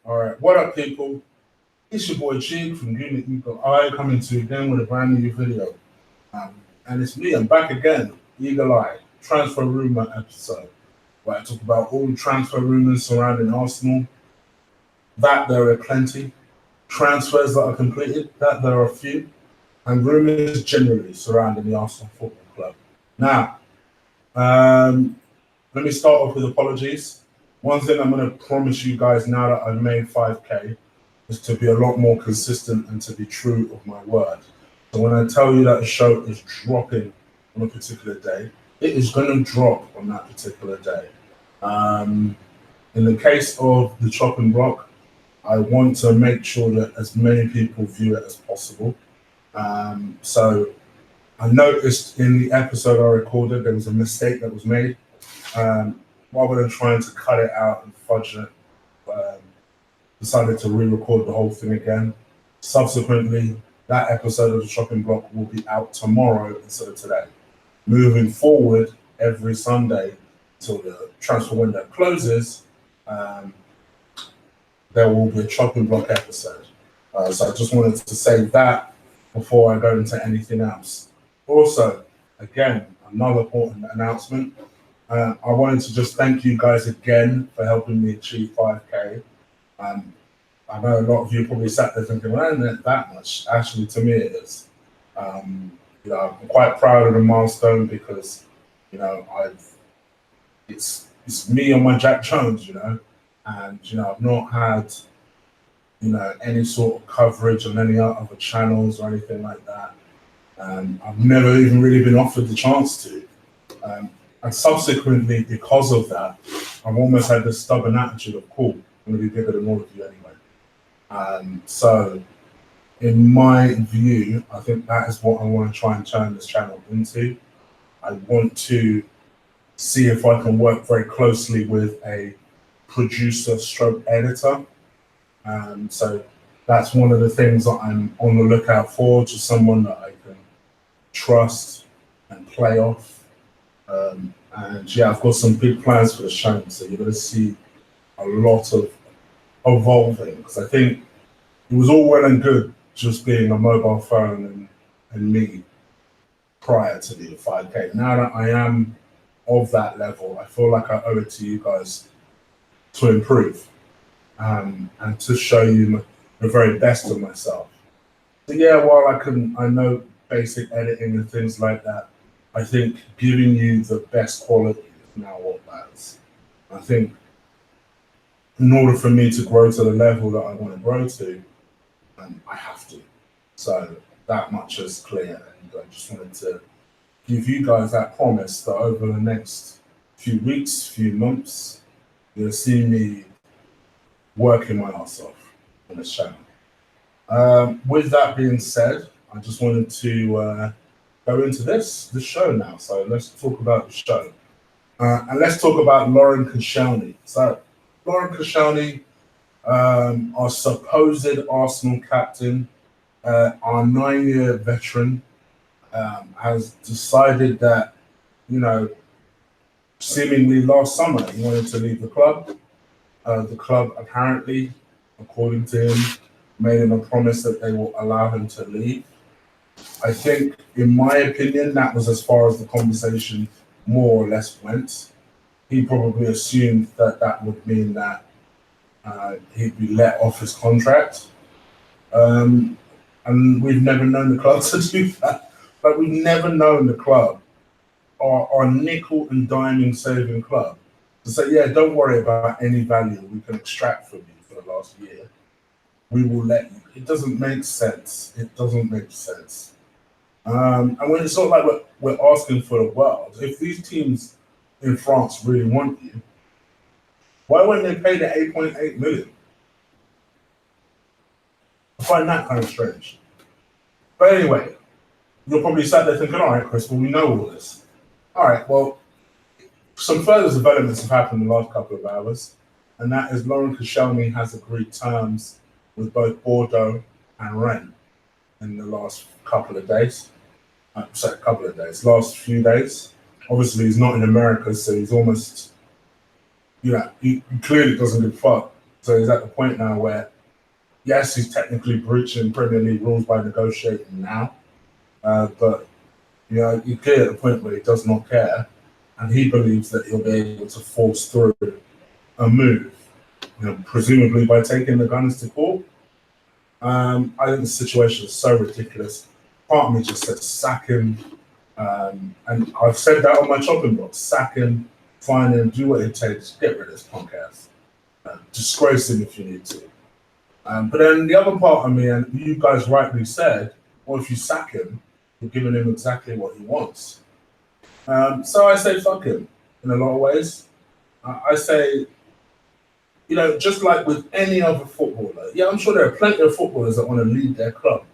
All right, what up, people? It's your boy Jig from Unit Eagle Eye coming to you again with a brand new video. And it's me, I'm back again, Eagle Eye, transfer rumour episode, where I talk about all the transfer rumours surrounding Arsenal, that there are plenty, transfers that are completed, that there are few, and rumours generally surrounding the Arsenal Football Club. Now, let me start off with apologies. One thing I'm going to promise you guys now that I've made 5K is to be a lot more consistent and to be true of my word. So when I tell you that a show is dropping on a particular day, it is going to drop on that particular day. In the case of the chopping block, I want to make sure that as many people view it as possible. So I noticed in the episode I recorded, there was a mistake that was made. Rather than trying to cut it out and fudge it, decided to re-record the whole thing again. Subsequently, that episode of the chopping block will be out tomorrow instead of today. Moving forward, every Sunday till the transfer window closes, there will be a chopping block episode. So I just wanted to say that before I go into anything else. Also, again, another important announcement. I wanted to just thank you guys again for helping me achieve 5K. I know a lot of you probably sat there thinking, well, isn't that much? Actually, to me, it is. I'm quite proud of the milestone because, it's me on my Jack Jones, and I've not had, any sort of coverage on any other channels or anything like that. I've never even really been offered the chance to. And subsequently, because of that, I've almost had this stubborn attitude of, cool, I'm going to be bigger than all of you anyway. So, in my view, I think that is what I want to try and turn this channel into. I want to see if I can work very closely with a producer stroke editor. So that's one of the things that I'm on the lookout for, just someone that I can trust and play off. And yeah, I've got some big plans for the channel, so you're going to see a lot of evolving, because I think it was all well and good just being a mobile phone and me prior to the 5K. Now that I am of that level, I feel like I owe it to you guys to improve and to show you the very best of myself. So yeah, while I know basic editing and things like that, I think giving you the best quality is now what matters. I think in order for me to grow to the level that I want to grow to, I have to. So that much is clear. And I just wanted to give you guys that promise that over the next few weeks, few months, you'll see me working my ass off on this channel. With that being said, I just wanted to go into this show now. So let's talk about the show. And let's talk about Laurent Koscielny. So Laurent Koscielny, our supposed Arsenal captain, our 9-year veteran, has decided that, seemingly last summer he wanted to leave the club. The club apparently, according to him, made him a promise that they will allow him to leave. I think, in my opinion, that was as far as the conversation more or less went. He probably assumed that that would mean that he'd be let off his contract. And we've never known the club to do that. Like, we've never known the club, our nickel and diming saving club, to say, yeah, don't worry about any value we can extract from you for the last year. We will let you. It doesn't make sense. It doesn't make sense. And when it's not like we're asking for the world, if these teams in France really want you, why wouldn't they pay the 8.8 million? I find that kind of strange. But anyway, you're probably sat there thinking, all right, Chris, well, we know all this. All right, well, some further developments have happened in the last couple of hours, and that is Laurent Koscielny has agreed terms with both Bordeaux and Rennes in the last couple of days. Last few days. Obviously, he's not in America, so he's almost, he clearly doesn't give a fuck. So he's at the point now where, yes, he's technically breaching Premier League rules by negotiating now, but you clear at the point where he does not care, and he believes that he'll be able to force through a move, presumably by taking the Gunners to court. I think the situation is so ridiculous. Part of me just said sack him, and I've said that on my chopping block: sack him, fine him, do what it takes, get rid of this punk ass, disgrace him if you need to. But then the other part of me, and you guys rightly said, well, if you sack him, you're giving him exactly what he wants. So I say fuck him in a lot of ways. I say, just like with any other footballer, yeah, I'm sure there are plenty of footballers that want to lead their club,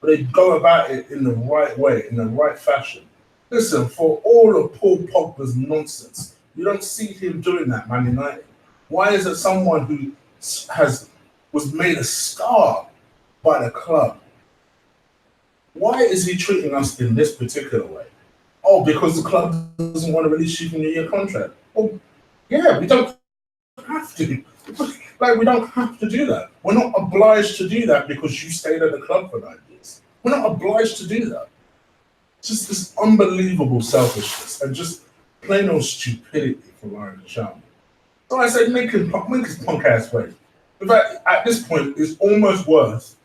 but they go about it in the right way, in the right fashion. Listen, for all of Paul Pogba's nonsense, you don't see him doing that, Man United. Why is it someone who was made a star by the club? Why is he treating us in this particular way? Oh, because the club doesn't want to release you from your contract. Well, yeah, we don't have to. We don't have to do that. We're not obliged to do that because you stayed at the club for 9 years. We're not obliged to do that. It's just this unbelievable selfishness and just plain old stupidity from Laurent Koscielny. So I said, make his punk ass way. In fact, at this point, it's almost worth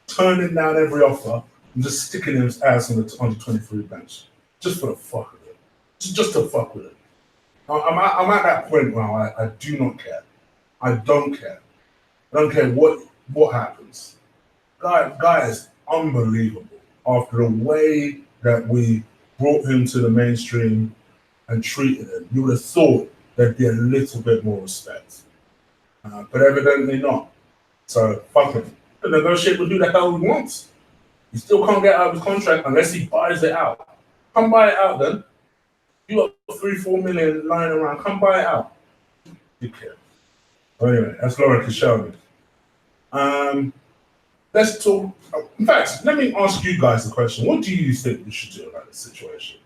turning down every offer and just sticking his ass on the under 23 bench, just for the fuck of it, just to fuck with it. I'm at that point now. I do not care. I don't care. I don't care what happens. Guy is unbelievable. After the way that we brought him to the mainstream and treated him, you would have thought there'd be a little bit more respect, but evidently not. So fuck him. He'll negotiate with who the hell he wants. He still can't get out of his contract unless he buys it out. Come buy it out then. You got 3-4 million lying around. Come buy it out. You care. So anyway, that's Laurent Koscielny. Let's talk. In fact, let me ask you guys a question. What do you think we should do about this situation?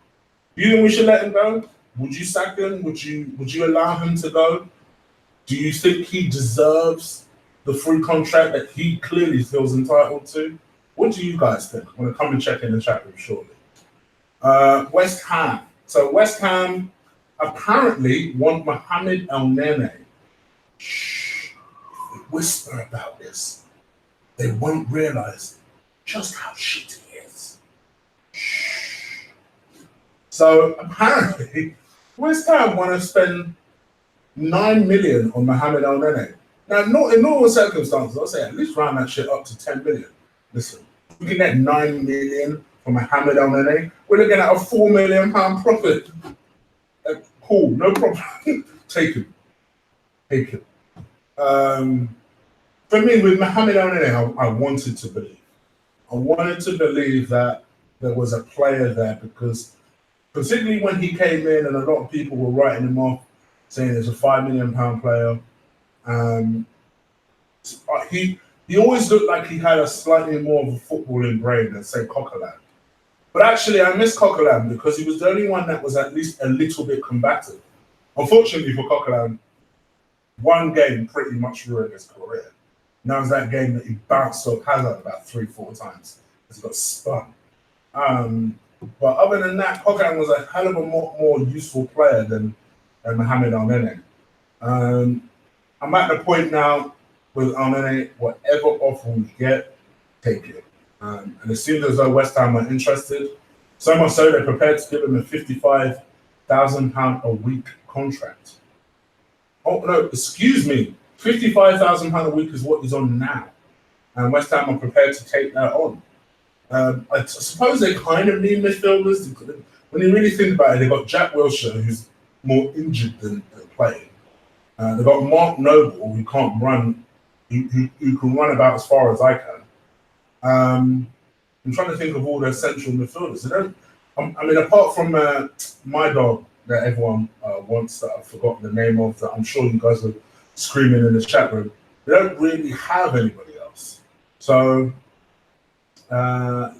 Do you think we should let him go? Would you sack him? Would you allow him to go? Do you think he deserves the free contract that he clearly feels entitled to? What do you guys think? I'm going to come and check in the chat room shortly. West Ham. So West Ham apparently want Mohamed Elneny. Shh. If we whisper about this, they won't realise just how shit he is. Shh. So apparently, West Ham want to spend 9 million on Mohamed Elneny. Now, not in normal circumstances, I'll say at least round that shit up to 10 million. Listen, we can get 9 million for Mohamed Elneny. We're looking at a £4 million profit. Cool, no problem. Take him. Take him. For me, with Mohamed Elneny, I wanted to believe. I wanted to believe that there was a player there because, particularly when he came in and a lot of people were writing him off, saying he's a £5 million player. He always looked like he had a slightly more of a footballing brain than, say, Coquelin. But actually, I miss Coquelin because he was the only one that was at least a little bit combative. Unfortunately for Coquelin, one game pretty much ruined his career. And that was that game that he bounced off Hazard about 3-4 times because he got spun. But other than that, Coquelin was a hell of a more useful player than Mohamed Elneny. I'm at the point now with Elneny, whatever offer we get, take it. And it seems as though West Ham are interested. So much so they're prepared to give him a £55,000 a week contract. Oh no, excuse me. £55,000 a week is what he's on now. And West Ham are prepared to take that on. I suppose they kind of need midfielders. When you really think about it, they've got Jack Wilshere, who's more injured than playing. They've got Mark Noble, who can't run, who can run about as far as I can. I'm trying to think of all their central midfielders. Apart from my dog that everyone wants that I've forgotten the name of, that I'm sure you guys are screaming in the chat room, they don't really have anybody else. So, they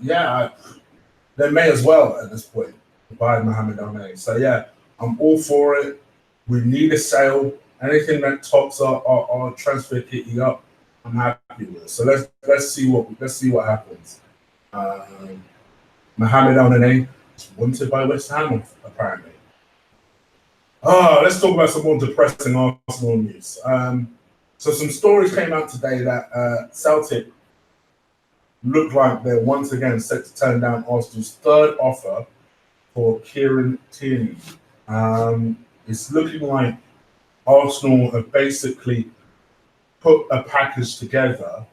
may as well at this point buy Mohamed Elneny. So, yeah, I'm all for it. We need a sale. anything that tops our transfer kitty up, I'm happy with it. So let's see what happens. Mohamed Elneny is wanted by West Ham apparently. Let's talk about some more depressing Arsenal news. So some stories came out today that Celtic look like they're once again set to turn down Arsenal's third offer for Kieran Tierney. It's looking like Arsenal have basically put a package together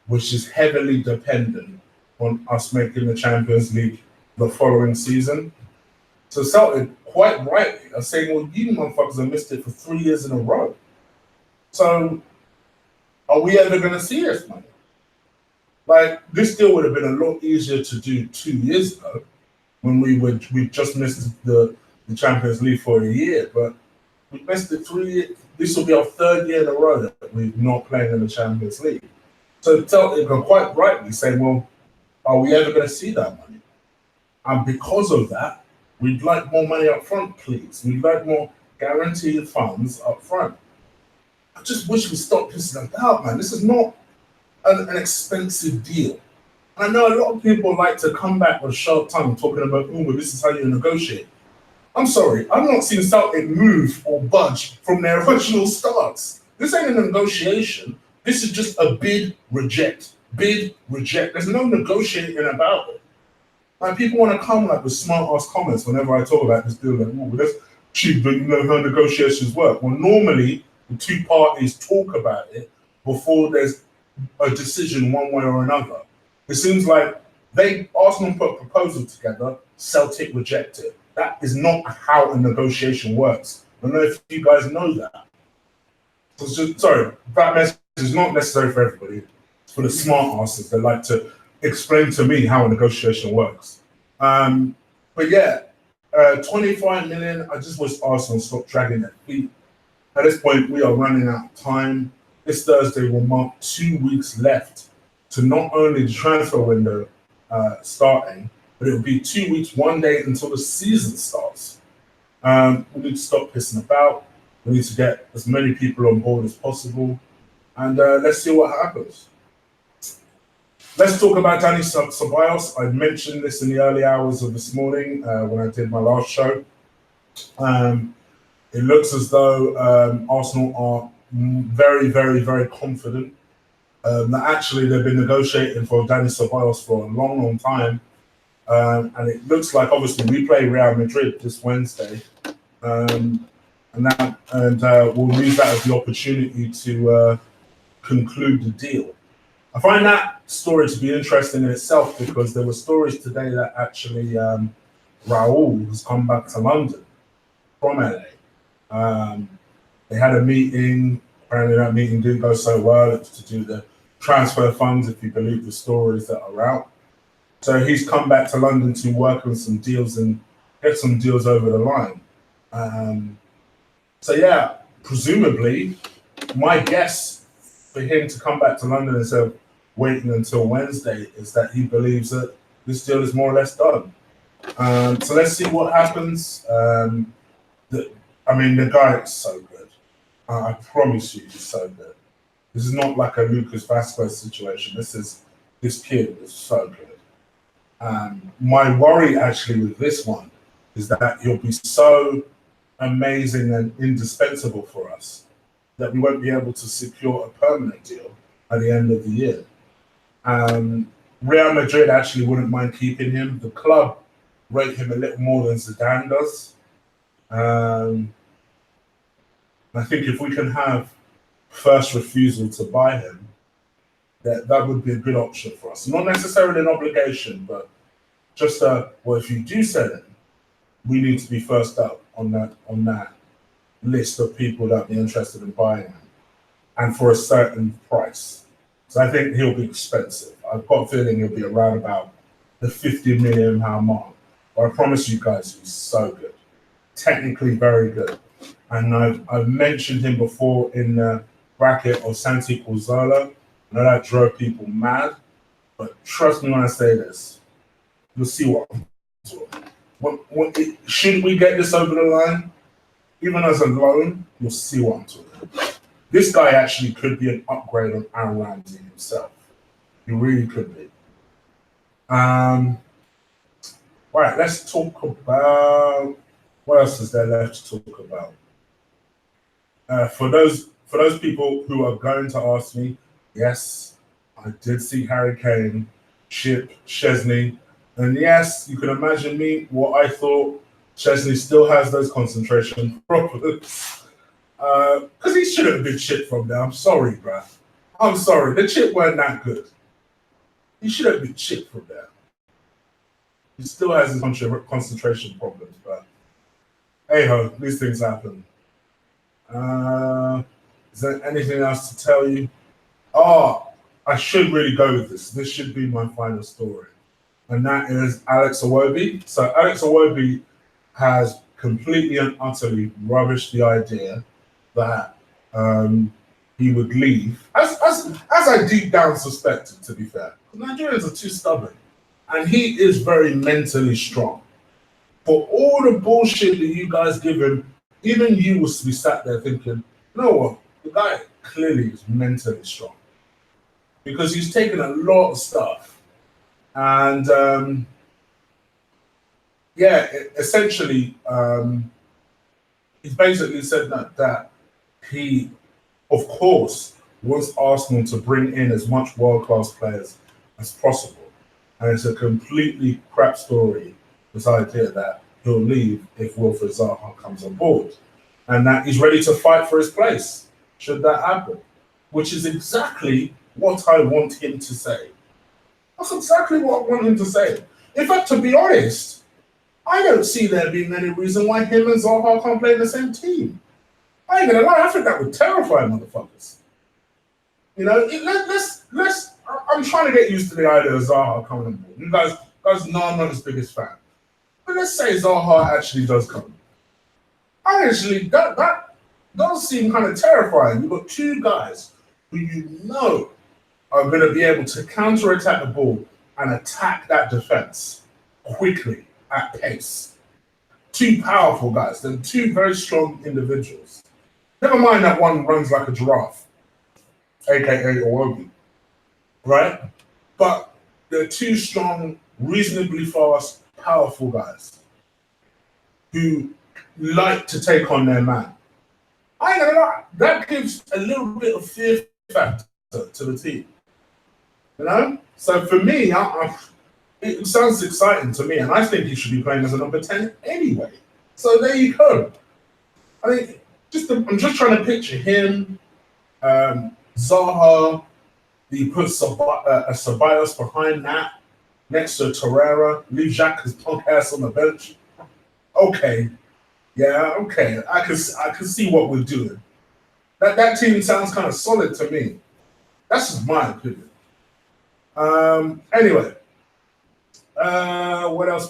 which is heavily dependent on us making the Champions League the following season. So Celtic, quite rightly, are saying, well, you motherfuckers have missed it for 3 years in a row. So are we ever going to see this money? Like, this deal would have been a lot easier to do 2 years ago when we just missed the Champions League for a year, but we missed it 3 years. This will be our 3rd year in a row that we're not playing in the Champions League. So Celtic are quite rightly saying, well, are we ever going to see that money? And because of that, we'd like more money up front, please. We'd like more guaranteed funds up front. I just wish we stopped pissing about, man. This is not an expensive deal. And I know a lot of people like to come back with sharp tongue talking about, oh, well, this is how you negotiate. I'm sorry, I've not seen Celtic move or budge from their original starts. This ain't a negotiation. This is just a bid, reject. Bid, reject. There's no negotiating about it. Like, people want to come like with smart-ass comments whenever I talk about this deal. Like, oh, that's cheap, but you know how negotiations work. Well, normally, the two parties talk about it before there's a decision one way or another. It seems like Arsenal put a proposal together, Celtic rejected. That is not how a negotiation works. I don't know if you guys know that. So that message is not necessary for everybody. It's for the smart asses that like to explain to me how a negotiation works. But yeah, 25 million, I just wish Arsenal stopped dragging their feet. At this point, we are running out of time. This Thursday will mark 2 weeks left to not only the transfer window starting, but it will be 2 weeks, 1 day until the season starts. We need to stop pissing about. We need to get as many people on board as possible. And let's see what happens. Let's talk about Dani Ceballos. I mentioned this in the early hours of this morning when I did my last show. It looks as though Arsenal are very, very, very confident that actually they've been negotiating for Dani Ceballos for a long, long time. And it looks like, obviously, we play Real Madrid this Wednesday. And we'll use that as the opportunity to conclude the deal. I find that story to be interesting in itself because there were stories today that actually Raul has come back to London from LA. They had a meeting. Apparently that meeting didn't go so well. It's to do the transfer funds, if you believe the stories that are out. So he's come back to London to work on some deals and get some deals over the line. So yeah, presumably, my guess for him to come back to London instead of waiting until Wednesday is that he believes that this deal is more or less done. So let's see what happens. The guy is so good. I promise you, he's so good. This is not like a Lucas Vasquez situation. This kid is so good. My worry actually with this one is that he'll be so amazing and indispensable for us that we won't be able to secure a permanent deal at the end of the year. Real Madrid actually wouldn't mind keeping him. The club rate him a little more than Zidane does. I think if we can have first refusal to buy him, that would be a good option for us. Not necessarily an obligation, but just if you do sell him, we need to be first up on that list of people that be interested in buying him, and for a certain price. So I think he'll be expensive. I've got a feeling he'll be around about the £50 million mark. But I promise you guys, he's so good. Technically very good. And I've mentioned him before in the bracket of Santi Cazorla. I know that drove people mad, but trust me when I say this. You'll see what I'm talking about. Should we get this over the line? even as a loan, you'll see what I'm talking about. This guy actually could be an upgrade on Aaron Ramsey himself. He really could be. Right, let's talk about what else is there left to talk about. For those people who are going to ask me, yes, I did see Harry Kane ship Szczesny, and yes, you can imagine me what I thought. Szczesny still has those concentration problems because he shouldn't have been shipped from there. I'm sorry, bruh. I'm sorry. The chip weren't that good. He should have been shipped from there. He still has his concentration problems, but hey ho, these things happen. Is there anything else to tell you? Oh, I should really go with this. This should be my final story. And that is Alex Iwobi. So Alex Iwobi has completely and utterly rubbished the idea that he would leave, as I deep down suspected, to be fair. Nigerians are too stubborn. And he is very mentally strong. For all the bullshit that you guys give him, even you will be sat there thinking, you know what, the guy clearly is mentally strong. Because he's taken a lot of stuff. And essentially, he's basically said that he, of course, wants Arsenal to bring in as much world-class players as possible. And it's a completely crap story, this idea that he'll leave if Wilfried Zaha comes on board. And that he's ready to fight for his place, should that happen. Which is exactly what I want him to say. That's exactly what I want him to say. In fact, to be honest, I don't see there being any reason why him and Zaha can't play in the same team. I ain't gonna lie, I think that would terrify motherfuckers. You know, let's. I'm trying to get used to the idea of Zaha coming on board. You guys know I'm not his biggest fan. But let's say Zaha actually does come. That does seem kind of terrifying. You've got two guys who you know are going to be able to counter-attack the ball and attack that defense quickly, at pace. Two powerful guys, then two very strong individuals. Never mind that one runs like a giraffe, aka Iwobi, right? But they're two strong, reasonably fast, powerful guys who like to take on their man. I ain't gonna lie, that gives a little bit of fear factor to the team. You know? So for me, it sounds exciting to me, and I think he should be playing as a number 10 anyway. So there you go. I mean, I'm just trying to picture him, Zaha, he puts a Ceballos behind that, next to Torreira, leave Jacques' punk ass on the bench. Okay. Yeah, okay. I can see what we're doing. That team sounds kind of solid to me. That's just my opinion. Anyway. What else?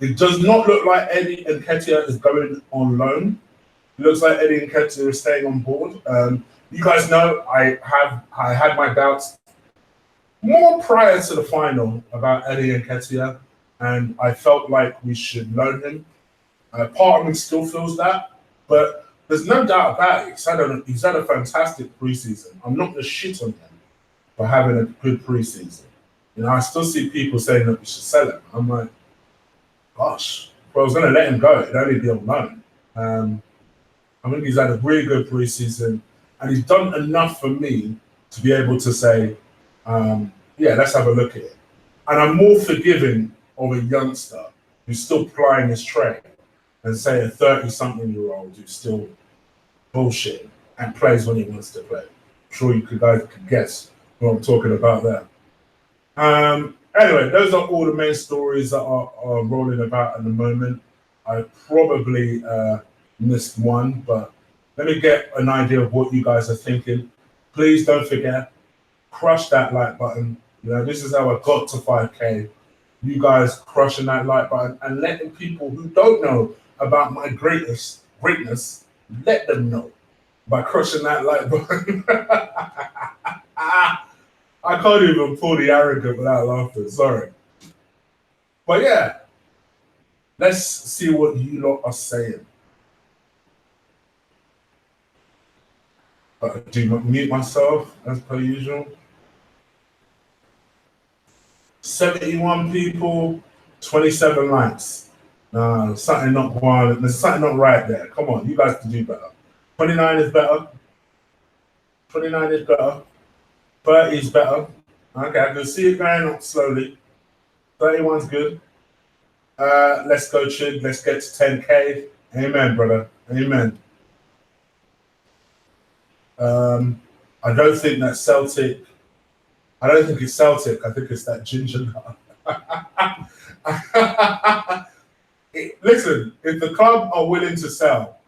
It does not look like Eddie Nketiah is going on loan. It looks like Eddie Nketiah is staying on board. You guys know I had my doubts more prior to the final about Eddie Nketiah, and I felt like we should loan him. Part of me still feels that, but there's no doubt about it. He's had a fantastic preseason. I'm not going to shit on him for having a good preseason. You know, I still see people saying that we should sell him. I'm like, gosh, if I was going to let him go, it'd only be on loan. I think he's had a really good preseason, and he's done enough for me to be able to say, yeah, let's have a look at it. And I'm more forgiving of a youngster who's still plying his trade than say a 30-something-year-old who's still bullshit and plays when he wants to play. I'm sure you guys could guess what I'm talking about there. Anyway, those are all the main stories that are rolling about at the moment. I probably missed one, but let me get an idea of what you guys are thinking. Please don't forget, crush that like button. You know, this is how I got to 5K. You guys crushing that like button and letting people who don't know about my greatness, let them know by crushing that like button. I can't even pull the arrogant without laughing, sorry. But yeah, let's see what you lot are saying. but I do not mute myself as per usual. 71 people, 27 likes. No, something not one. There's something not right there. Come on, you guys can do better. 29 is better. 29 is better. 30 is better. Okay, I can see it going up slowly. 31's good. Let's go, Chid. Let's get to 10K. Amen, brother. Amen. I don't think that's Celtic. I don't think it's Celtic. I think it's that ginger nut. Listen, if the club are willing to sell,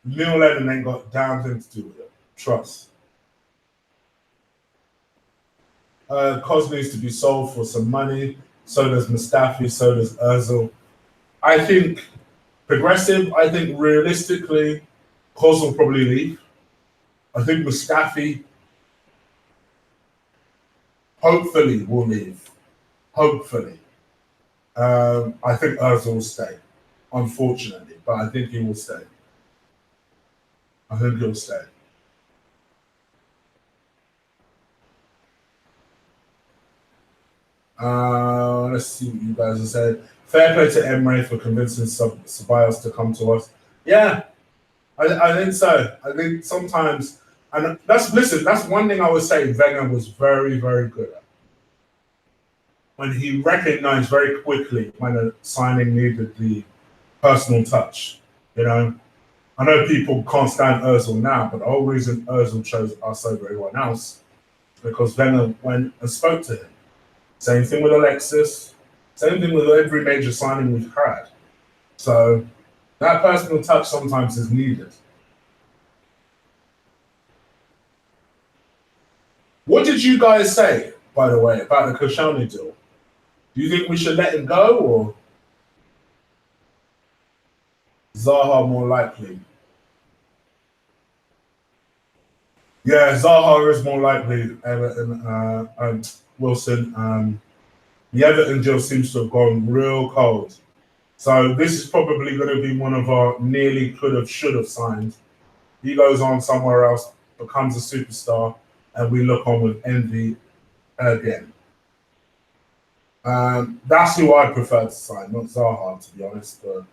Neil Lennon ain't got damn thing to do with it. Trust. Kos needs to be sold for some money. So does Mustafi. So does Ozil. I think progressive. I think realistically, Kos will probably leave. I think Mustafi hopefully will leave. Hopefully. I think Ozil will stay, unfortunately, but I think he will stay. I think he'll stay. Let's see what you guys have said. Fair play to Emery for convincing Ceballos to come to us. Yeah, I think so. I think sometimes, and that's one thing I would say Wenger was very, very good at. When he recognized very quickly when a signing needed the personal touch. You know, I know people can't stand Ozil now, but the whole reason Ozil chose us over everyone else is because Wenger went and spoke to him. Same thing with Alexis. Same thing with every major signing we've had. So that personal touch sometimes is needed. What did you guys say, by the way, about the Koscielny deal? Do you think we should let him go or Zaha more likely? Yeah, Zaha is more likely. Everton, Wilson. The Everton deal seems to have gone real cold. So this is probably going to be one of our nearly could have, should have signed. He goes on somewhere else, becomes a superstar, and we look on with envy again. That's who I prefer to sign, not Zaha, to be honest. But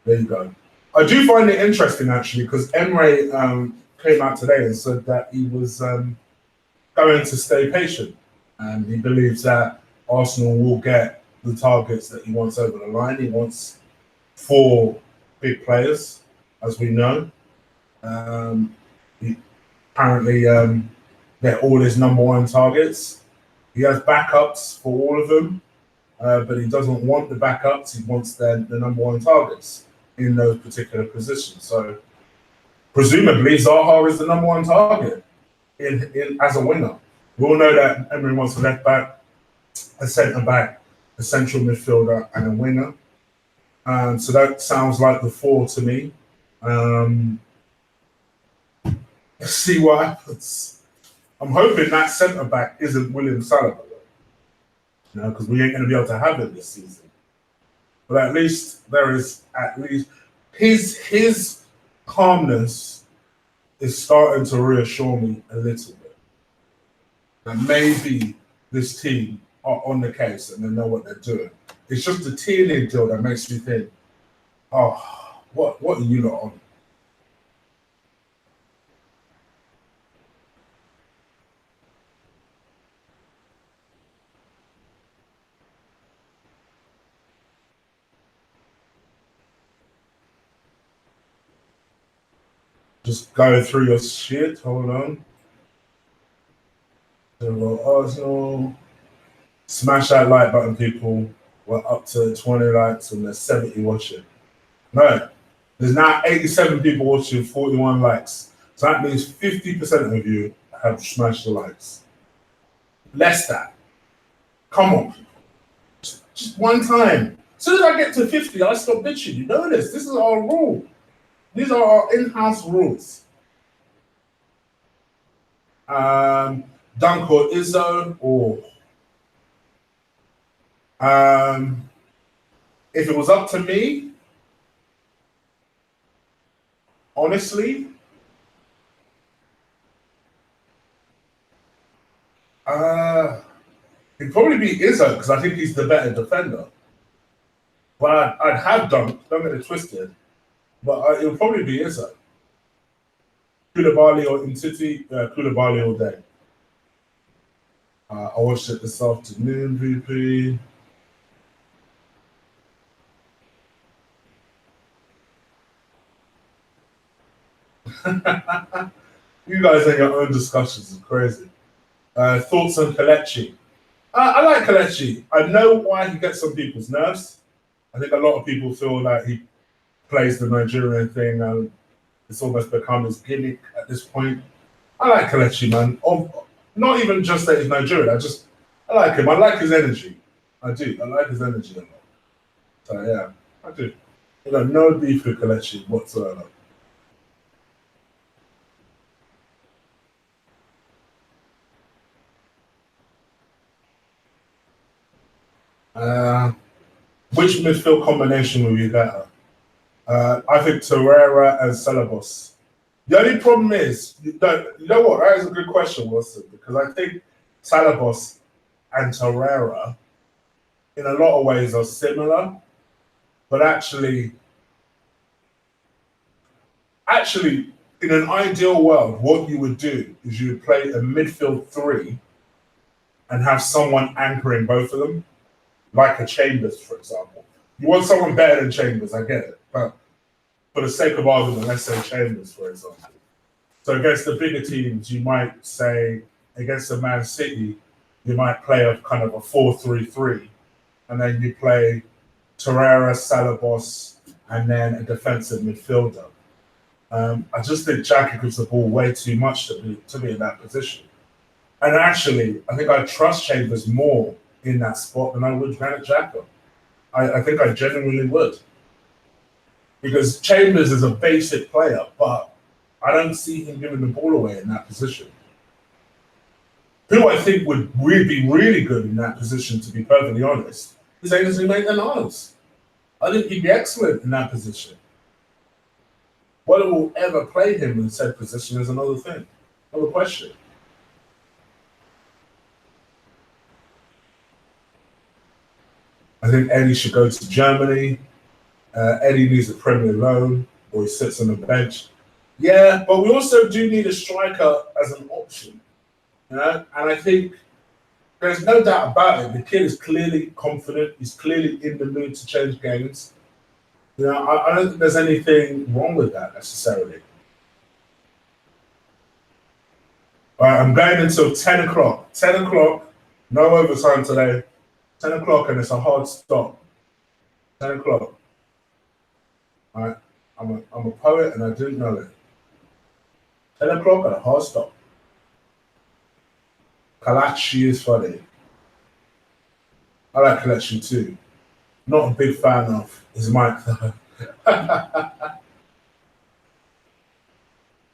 there you go. I do find it interesting, actually, because Emery came out today and said that he was going to stay patient. And he believes that Arsenal will get the targets that he wants over the line. He wants 4 big players, as we know. He apparently they're all his number 1 targets. He has backups for all of them, but he doesn't want the backups. He wants the number 1 targets in those particular positions. So presumably Zaha is the number 1 target in as a winger. We all know that Emery wants a left back, a centre back, a central midfielder, and a winger. So that sounds like the 4 to me. Let's see what happens. I'm hoping that centre back isn't William Saliba, you know, because we ain't going to be able to have it this season. But at least his calmness is starting to reassure me a little bit that maybe this team are on the case and they know what they're doing. It's just the Tierney deal that makes me think, oh, what are you lot on? Just go through your shit. Hold on. Arsenal. Smash that like button, people. We're up to 20 likes and there's 70 watching. No, there's now 87 people watching, 41 likes. So that means 50% of you have smashed the likes. Less that. Come on. Just one time. As soon as I get to 50, I stop bitching. You know this. This is our rule. These are our in-house rules. Dunk or Izzo, or if it was up to me, honestly, It'd probably be Izzo because I think he's the better defender. But I'd have Dunk, don't get it twisted. But it'll probably be Izzo. Koulibaly or Nketiah, Koulibaly all day. I watched it this afternoon, VP. You guys and your own discussions is crazy. Thoughts on Kelechi? I like Kelechi. I know why he gets some people's nerves. I think a lot of people feel like he plays the Nigerian thing and it's almost become his gimmick at this point. I like Kelechi, man. Not even just that he's Nigerian. I like him. I like his energy. I do. I like his energy a lot. So yeah, I do. No beef with Kelechi whatsoever. Which midfield combination will you better? I think Torreira and Ceballos. The only problem is, you know what? That is a good question, Wilson, because I think Ceballos and Torreira, in a lot of ways, are similar, but actually, in an ideal world, what you would do is you would play a midfield three and have someone anchoring both of them, like a Chambers, for example. You want someone better than Chambers, I get it, but for the sake of argument, let's say Chambers, for example. So against the bigger teams, you might say, against the Man City, you might play a kind of a 4-3-3, and then you play Torreira, Ceballos, and then a defensive midfielder. I just think Xhaka gives the ball way too much to be in that position. And actually, I think I trust Chambers more in that spot than I would Granit Xhaka. I think I genuinely would. Because Chambers is a basic player, but I don't see him giving the ball away in that position. Who I think would be really good in that position, to be perfectly honest, is Ainsley Maitland-Niles. I think he'd be excellent in that position. Whether we'll ever play him in said position is another thing, another question. I think Eddie should go to Germany. Eddie needs a Premier loan, or he sits on the bench. Yeah, but we also do need a striker as an option. And I think there's no doubt about it. The kid is clearly confident. He's clearly in the mood to change games. I don't think there's anything wrong with that necessarily. All right, I'm going until 10 o'clock. 10 o'clock, no overtime today. 10 o'clock, and it's a hard stop. 10 o'clock. All right, I'm a poet, and I didn't know it. 10 o'clock and a hard stop. Kelechi is funny. I like Kelechi too. Not a big fan of his mic though.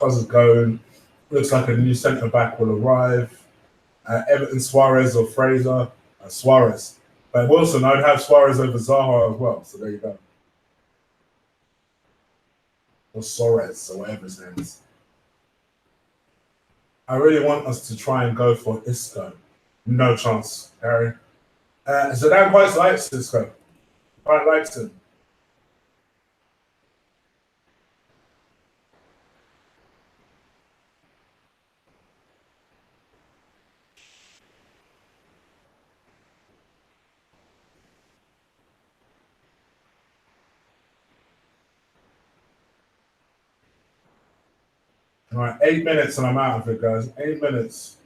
How's it going? Looks like a new centre back will arrive. Everton, Suarez or Fraser? Suarez. But Wilson, I'd have Suarez over Zaha as well. So there you go. Or Suarez, or whatever his name is. I really want us to try and go for Isco. No chance, Harry. Zidane quite likes Isco. Quite likes him. All right, 8 minutes and I'm out of it, guys. 8 minutes.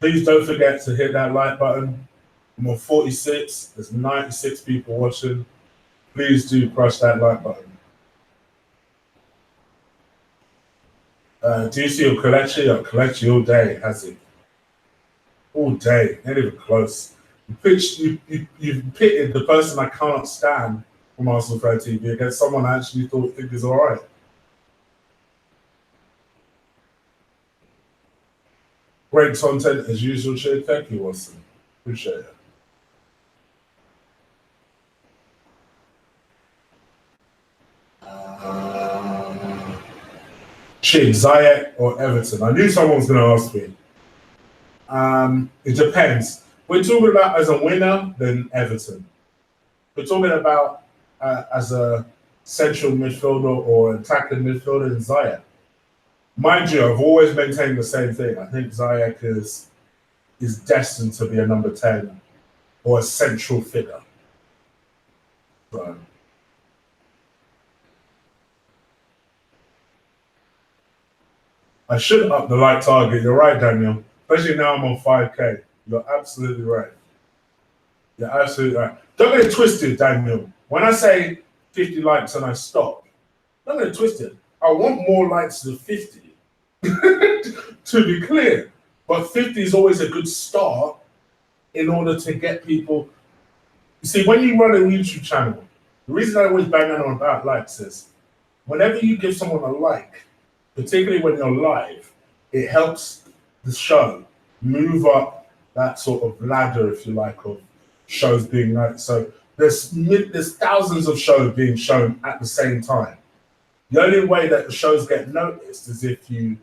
Please don't forget to hit that like button. I'm on 46. There's 96 people watching. Please do crush that like button. Do you see your Kelechi all day, has he? All day, not even close. You've pitted the person I can't stand from Arsenal Fan TV against someone I actually think is all right. Great content as usual, Chid. Thank you, Watson. Appreciate it. Chid, Ziyech or Everton? I knew someone was going to ask me. It depends. We're talking about as a winner, then Everton. We're talking about as a central midfielder or attacking midfielder in Zaha. Mind you, I've always maintained the same thing. I think Ziyech is destined to be a number 10 or a central figure. So, I should up the light target. You're right, Daniel. Especially now I'm on 5K. You're absolutely right. You're absolutely right. Don't get it twisted, Daniel. When I say 50 likes and I stop, don't get it twisted. I want more likes than 50. To be clear. But 50 is always a good start in order to get people. You see, when you run a YouTube channel, the reason I always bang on about likes is whenever you give someone a like, particularly when you're live, it helps the show move up that sort of ladder, if you like, of shows being liked. So there's thousands of shows being shown at the same time. The only way that the shows get noticed is if you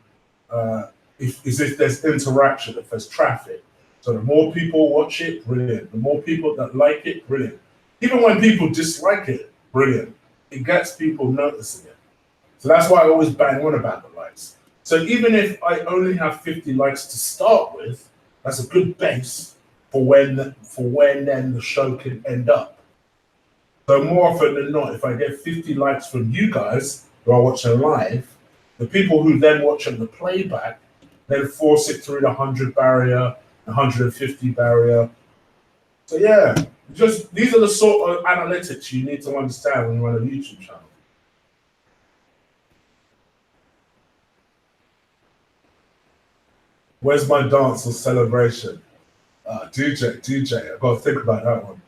if there's interaction, if there's traffic. So the more people watch it, brilliant. The more people that like it, brilliant. Even when people dislike it, brilliant. It gets people noticing it. So that's why I always bang on about the likes. So even if I only have 50 likes to start with, that's a good base for when then the show can end up. So more often than not, if I get 50 likes from you guys who are watching live, the people who then watch on the playback then force it through the 100 barrier, the 150 barrier. So yeah, just these are the sort of analytics you need to understand when you run a YouTube channel. Where's my dance or celebration? DJ, I've got to think about that one.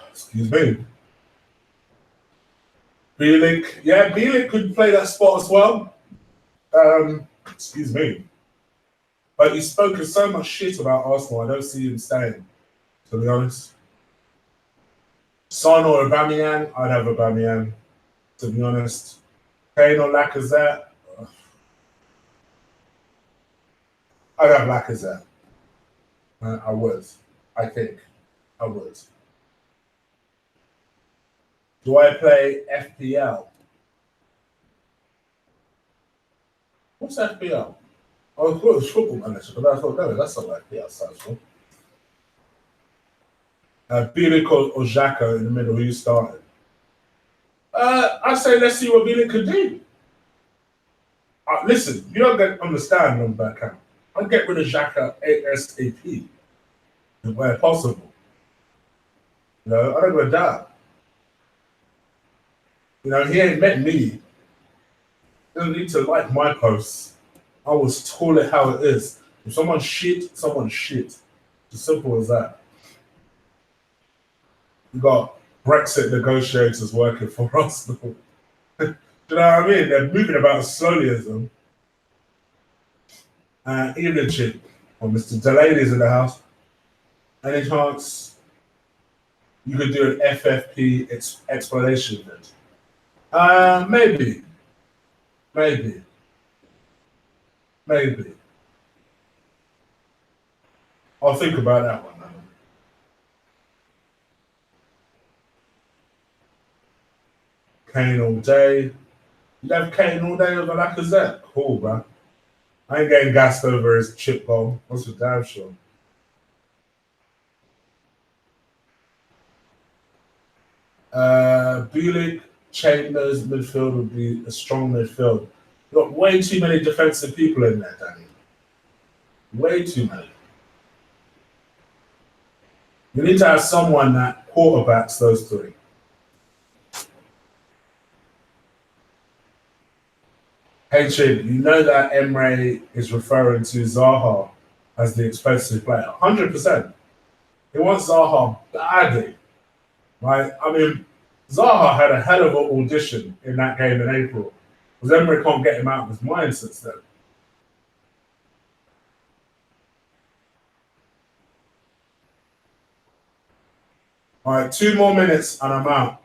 Excuse me. Bielik, yeah, Bielik could play that spot as well. Excuse me. But he's spoken so much shit about Arsenal, I don't see him staying, to be honest. Son or Aubameyang, I'd have Aubameyang, to be honest. Kane or Lacazette, I'd have Lacazette. I would. I think. I would. Do I play FPL? What's FPL? Oh, I thought it was Football Manager, but I thought, no, that's not what FPL stands for. Bielik or Xhaka in the middle, who started? I say let's see what Bielik could do. Listen, you don't understand on that count. I'd get rid of Xhaka ASAP, where possible. You know, I don't go down. You know, he ain't met me. He doesn't need to like my posts. I will call it how it is. If someone's shit, someone's shit. It's as simple as that. You got Brexit negotiators working for us. Do you know what I mean? They're moving about as slowly as them. Evening chick, or Mr. Delaney's in the house. Any chance you could do an FFP explanation bit? Maybe. I'll think about that one. Kane all day. You have Kane all day over Lacazette? Cool, bro. I ain't getting gassed over his chip goal. That's for damn sure. Bielik, Chambers, midfield would be a strong midfield. You've got way too many defensive people in there, Danny. Way too many. You need to have someone that quarterbacks those three. Hey, Chin, you know that Emre is referring to Zaha as the expensive player. 100%. He wants Zaha badly. Right? I mean, Zaha had a hell of an audition in that game in April. Because Emre can't get him out of his mind since then. All right, 2 more minutes and I'm out.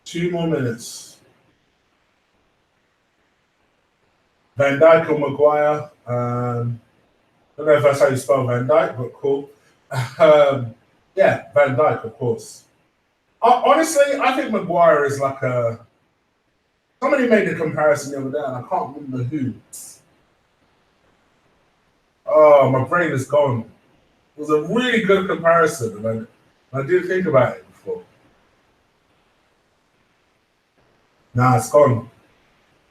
Two more minutes. Van Dijk or Maguire. I don't know if that's how you spell Van Dijk, but cool. Yeah, Van Dijk, of course. Honestly, I think Maguire is like a. Somebody made the comparison the other day, and I can't remember who. Oh, my brain is gone. It was a really good comparison, and I didn't think about it before. Nah, it's gone.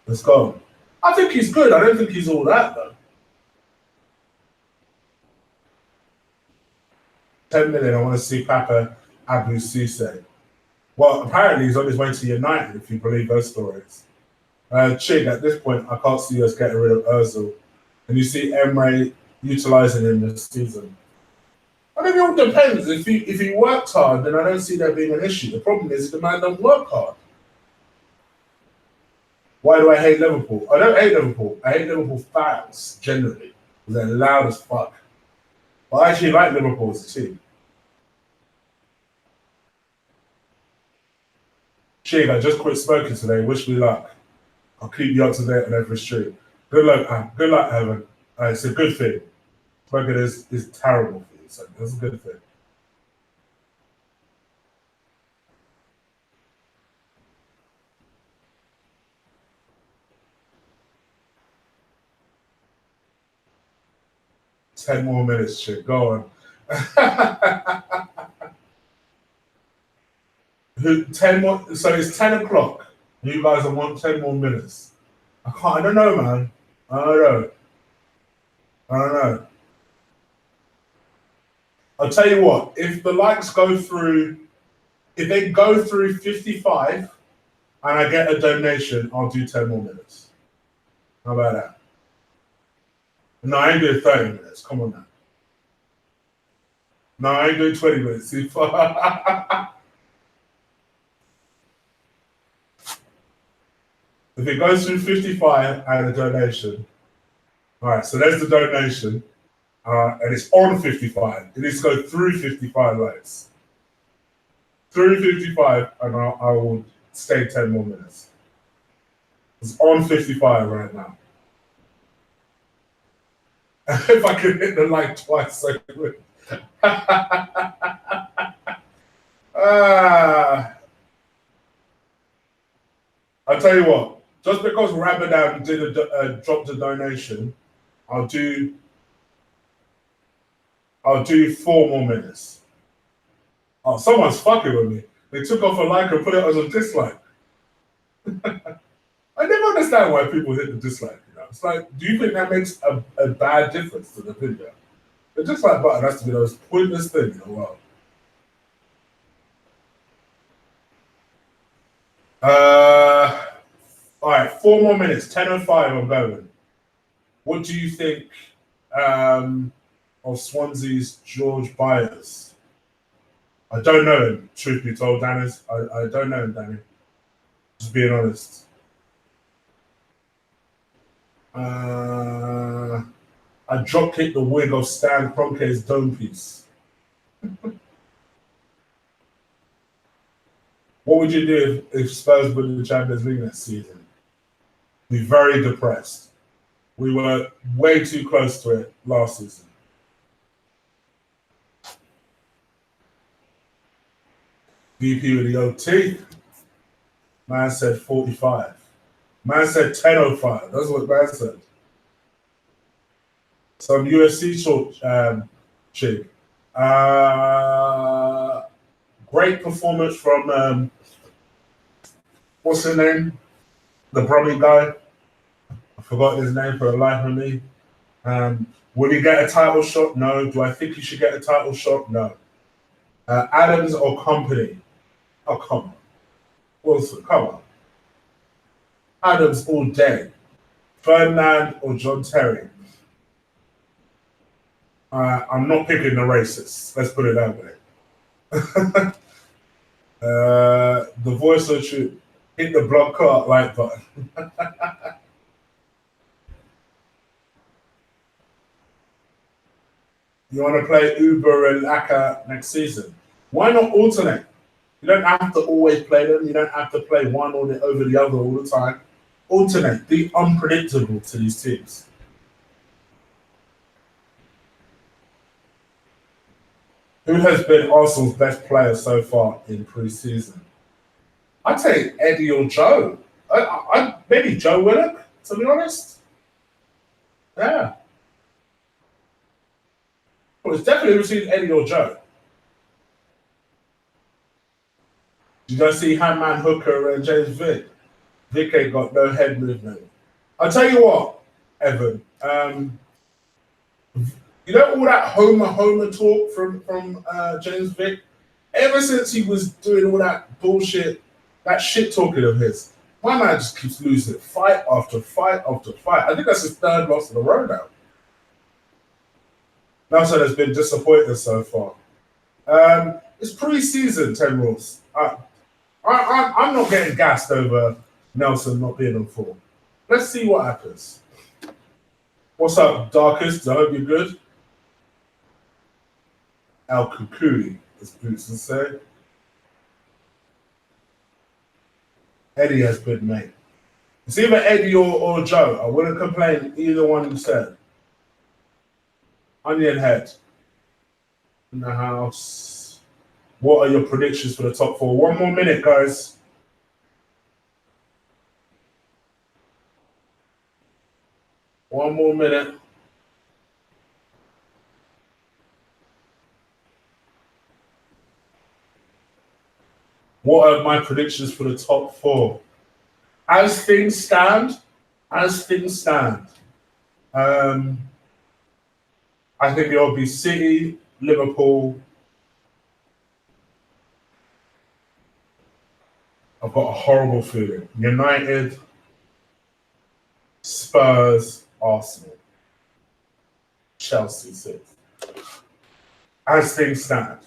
It's gone. I think he's good. I don't think he's all that, though. 10 million, I want to see Papa Abu Cisse. Well, apparently he's on his way to United, if you believe those stories. Chig, at this point, I can't see us getting rid of Ozil. And you see Emre utilising him this season. I think it all depends. If he worked hard, then I don't see there being an issue. The problem is the man don't work hard. Why do I hate Liverpool? I don't hate Liverpool. I hate Liverpool fans, generally. Because they're loud as fuck. But I actually like Liverpool as a team. Chig, I just quit smoking today. Wish me luck. I'll keep you up to date on every stream. Good luck, good luck, Evan. It's a good thing. Smoking is terrible for you, so that's a good thing. Ten more minutes, shit. Go on. Who 10 more? So it's 10 o'clock. You guys want 10 more minutes? I don't know, man. I don't know. I'll tell you what. If the likes go through, if they go through 55, and I get a donation, I'll do 10 more minutes. How about that? No, I ain't doing 30 minutes. Come on now. No, I ain't doing 20 minutes. If it goes through 55 and a donation, all right, so there's the donation, and it's on 55. It needs to go through 55 likes. Through 55, and I will stay 10 more minutes. It's on 55 right now. If I could hit the like twice, I could. I'll tell you what. Just because Ramadan did dropped a donation, I'll do 4 more minutes. Oh, someone's fucking with me. They took off a like and put it as a dislike. I never understand why people hit the dislike. You know, it's like, do you think that makes a bad difference to the video? The dislike button has to be the most pointless thing in the world. All right, 4 more minutes. 10:05. I'm going. What do you think of Swansea's George Byers? I don't know him, truth be told, Dennis. I don't know him, Danny. Just being honest. I drop kicked the wig of Stan Kroenke's dome piece. What would you do if Spurs win the Champions League next season? Be very depressed. We were way too close to it last season. VP with the OT. Man said 45. Man said 10:05. That's what man said. Some UFC short chick. Great performance from what's her name? The Brummy guy. I forgot his name for the life of me. Will he get a title shot? No. Do I think he should get a title shot? No. Adams or Company? Oh, come on. Wilson, come on. Adams all day. Ferdinand or John Terry? I'm not picking the racists. Let's put it that way. The voice of truth. Hit the block cart like button. You want to play Uber and Aka next season? Why not alternate? You don't have to always play them. You don't have to play one or over the other all the time. Alternate. Be unpredictable to these teams. Who has been Arsenal's best player so far in pre-season? I'd say Eddie or Joe. Maybe Joe Willock, to be honest. Yeah. Well, it's definitely between Eddie or Joe. You guys see Handman Hooker and James Vick? Vick ain't got no head movement. I'll tell you what, Evan. You know all that Homer talk from James Vick? Ever since he was doing all that bullshit, that shit talking of his, my man just keeps losing fight after fight after fight. I think that's his third loss in a row now. Nelson has been disappointed so far. It's pre-season, 10 rules. I'm not getting gassed over Nelson not being on form. Let's see what happens. What's up, Darkest? I hope you're good. Al Kukuli, as Boots would say. Eddie has been made. It's either Eddie or Joe. I wouldn't complain either one you said. Onion Head in the house. What are your predictions for the top four? 1 more minute, guys. One more minute. What are my predictions for the top four? As things stand, I think it'll be City, Liverpool. I've got a horrible feeling. United, Spurs, Arsenal, Chelsea, City. As things stand.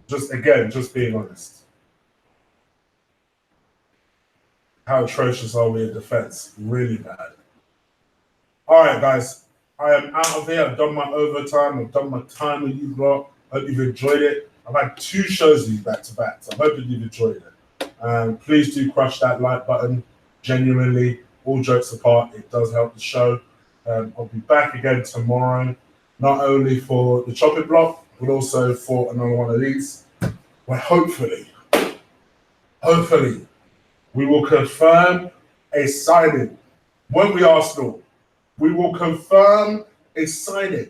Just being honest. How atrocious are we in defense? Really bad. All right, guys. I am out of here. I've done my overtime. I've done my time with you lot. Hope you've enjoyed it. I've had 2 shows with you back to back, so I'm hoping you've enjoyed it. Please do crush that like button. Genuinely, all jokes apart, it does help the show. I'll be back again tomorrow, not only for the chopping block, but also for another one of these. Where hopefully, we will confirm a signing. Won't we, Arsenal? We will confirm a signing.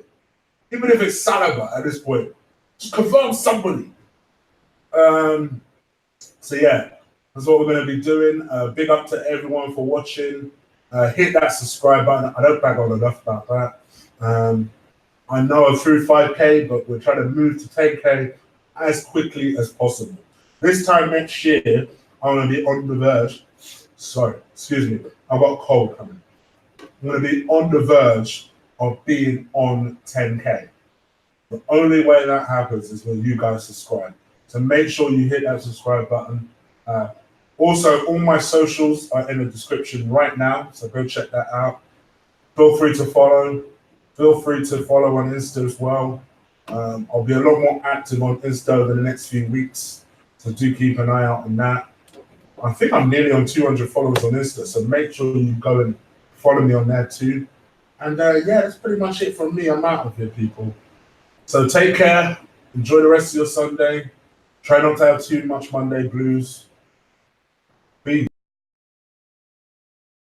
Even if it's Saga at this point. Just confirm somebody. So yeah, that's what we're going to be doing. Big up to everyone for watching. Hit that subscribe button. I don't bag on enough about that. I know I'm through 5K, but we're trying to move to 10K as quickly as possible. This time next year, I'm going to be on the verge. Sorry, excuse me. I've got a cold coming. I'm going to be on the verge of being on 10K. The only way that happens is when you guys subscribe. So make sure you hit that subscribe button. Also, all my socials are in the description right now, so go check that out. Feel free to follow. Feel free to follow on Insta as well. I'll be a lot more active on Insta over the next few weeks, so do keep an eye out on that. I think I'm nearly on 200 followers on Insta, so make sure you go and follow me on there too. And yeah, that's pretty much it from me. I'm out of here, people. So take care. Enjoy the rest of your Sunday. Try not to have too much Monday blues.